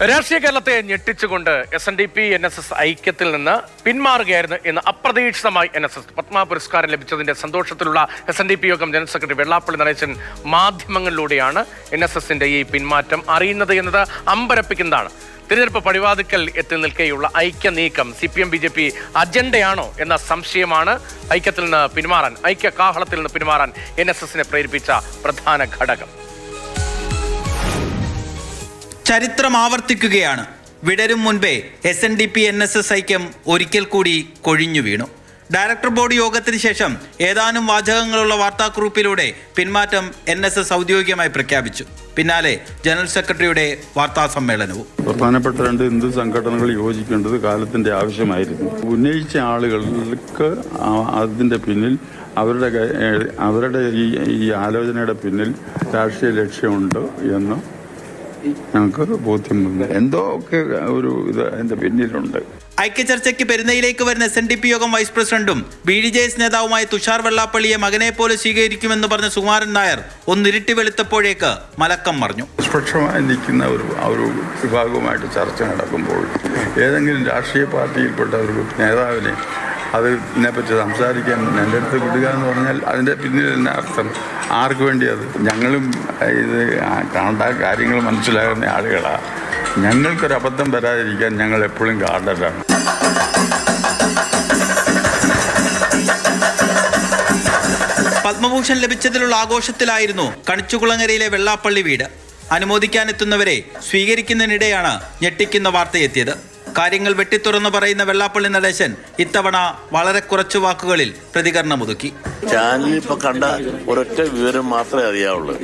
രാഷ്ട്രീയ കേരളത്തെ ഞെട്ടിച്ചുകൊണ്ട് SNDP NSS ഐക്യത്തിൽ നിന്ന് പിന്മാറുകയായിരുന്നു എന്ന് അപ്രതീക്ഷിതമായി NSS പത്മ പുരസ്കാരം ലഭിച്ചതിന്റെ സന്തോഷത്തിലുള്ള SNDP യോഗം ജനറൽ സെക്രട്ടറി വെള്ളാപ്പള്ളി നടേശൻ മാധ്യമങ്ങളിലൂടെയാണ് NSSന്റെ ഈ പിന്മാറ്റം അറിയുന്നത് എന്നത് അമ്പരപ്പിക്കുന്നതാണ്. തിരഞ്ഞെടുപ്പ് പടിവാതിക്കൽ എത്തി നിൽക്കെയുള്ള ഐക്യ നീക്കം CPM BJP അജണ്ടയാണോ എന്ന സംശയമാണ് ഐക്യത്തിൽ നിന്ന് പിന്മാറാൻ, ഐക്യ കാഹളത്തിൽ നിന്ന് പിന്മാറാൻ NSSനെ പ്രേരിപ്പിച്ച പ്രധാന ഘടകം. ചരിത്രം ആവർത്തിക്കുകയാണ്. വിടരും മുൻപേ SNDP NSS ഐക്യം ഒരിക്കൽ കൂടി കൊഴിഞ്ഞു വീണു. ഡയറക്ടർ ബോർഡ് യോഗത്തിന് ശേഷം ഏതാനും വാചകങ്ങളുള്ള വാർത്താക്കുറിപ്പിലൂടെ പിന്മാറ്റം NSS ഔദ്യോഗികമായി പ്രഖ്യാപിച്ചു. പിന്നാലെ ജനറൽ സെക്രട്ടറിയുടെ വാർത്താ സമ്മേളനവും. പ്രധാനപ്പെട്ട രണ്ട് ഹിന്ദു സംഘടനകൾ യോജിക്കേണ്ടത് കാലത്തിന്റെ ആവശ്യമായിരുന്നു. ഉന്നയിച്ച ആളുകൾക്ക് അതിന്റെ പിന്നിൽ അവരുടെ ഈ ആലോചനയുടെ പിന്നിൽ രാഷ്ട്രീയ ലക്ഷ്യമുണ്ട് എന്ന് ഞങ്ങൾക്ക് ബോധ്യമുണ്ട്. എന്തോ ഒക്കെ ഒരു ഇത് അതിന്റെ പിന്നിലുണ്ട്. ഐക്യചർച്ചയ്ക്ക് പെരുന്നയിലേക്ക് വരുന്ന SNDP യോഗം വൈസ് പ്രസിഡന്റും BDJS നേതാവുമായ തുഷാർ വെള്ളാപ്പള്ളിയെ മകനെ പോലെ സ്വീകരിക്കുമെന്ന് പറഞ്ഞ സുകുമാരൻ നായർ ഒന്നിരുട്ടി വെളുത്തപ്പോഴേക്ക് മലക്കം മറിഞ്ഞു. നിഷ്പക്ഷമായി നിൽക്കുന്ന ഒരു വിഭാഗവുമായിട്ട് ചർച്ച നടക്കുമ്പോൾ ഏതെങ്കിലും രാഷ്ട്രീയ പാർട്ടിയിൽപ്പെട്ട ഒരു നേതാവിനെ അതിനെപ്പറ്റി സംസാരിക്കാൻ എൻ്റെ അടുത്ത് വിടുക എന്ന് പറഞ്ഞാൽ അതിൻ്റെ പിന്നിൽ തന്നെ അർത്ഥം ആർക്ക് വേണ്ടി അത്? ഞങ്ങളും ഇത് കണ്ട കാര്യങ്ങൾ മനസ്സിലാകുന്ന ആളുകളാണ്. ഞങ്ങൾക്കൊരബദ്ധം വരാതിരിക്കാൻ ഞങ്ങൾ എപ്പോഴും ഗാർഡനാണ്. പത്മഭൂഷൺ ലഭിച്ചതിലുള്ള ആഘോഷത്തിലായിരുന്നു കണിച്ചുകുളങ്ങരയിലെ വെള്ളാപ്പള്ളി വീട്. അനുമോദിക്കാനെത്തുന്നവരെ സ്വീകരിക്കുന്നതിനിടെയാണ് ഞെട്ടിക്കുന്ന വാർത്തയെത്തിയത്. കാര്യങ്ങൾ വെട്ടിത്തുറന്ന് പറയുന്ന വെള്ളാപ്പള്ളി നടേശൻ ഇത്തവണ വളരെ കുറച്ചു വാക്കുകളിൽ പ്രതികരണമൊതുക്കി. ചാനലിൽ ഇപ്പൊ കണ്ട ഒരൊറ്റ വിവരം മാത്രമേ അറിയാവുള്ളൂ.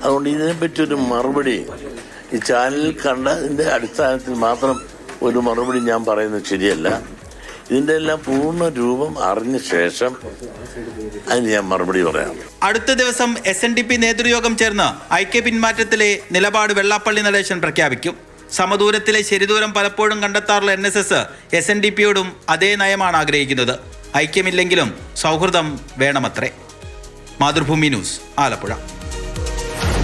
അതുകൊണ്ട് ഇതിനെപ്പറ്റി ഒരു മറുപടി ഈ ചാനലിൽ കണ്ടതിന്റെ അടിസ്ഥാനത്തിൽ മാത്രം ഒരു മറുപടി ഞാൻ പറയുന്നത് ശരിയല്ല. ഇതിന്റെ എല്ലാം പൂർണ്ണ രൂപം അറിഞ്ഞ ശേഷം അതിന് ഞാൻ മറുപടി പറയാം. അടുത്ത ദിവസം SNDP നേതൃയോഗം ചേർന്ന് ഐക്യ പിന്മാറ്റത്തിലെ നിലപാട് വെള്ളാപ്പള്ളി നടേശൻ പ്രഖ്യാപിക്കും. സമദൂരത്തിലെ ശരിദൂരം പലപ്പോഴും കണ്ടെത്താറുള്ള NSS SNDPയോടും അതേ നയമാണ് ആഗ്രഹിക്കുന്നത്. ഐക്യമില്ലെങ്കിലും സൗഹൃദം വേണമത്രേ. മാതൃഭൂമി ന്യൂസ്, ആലപ്പുഴ.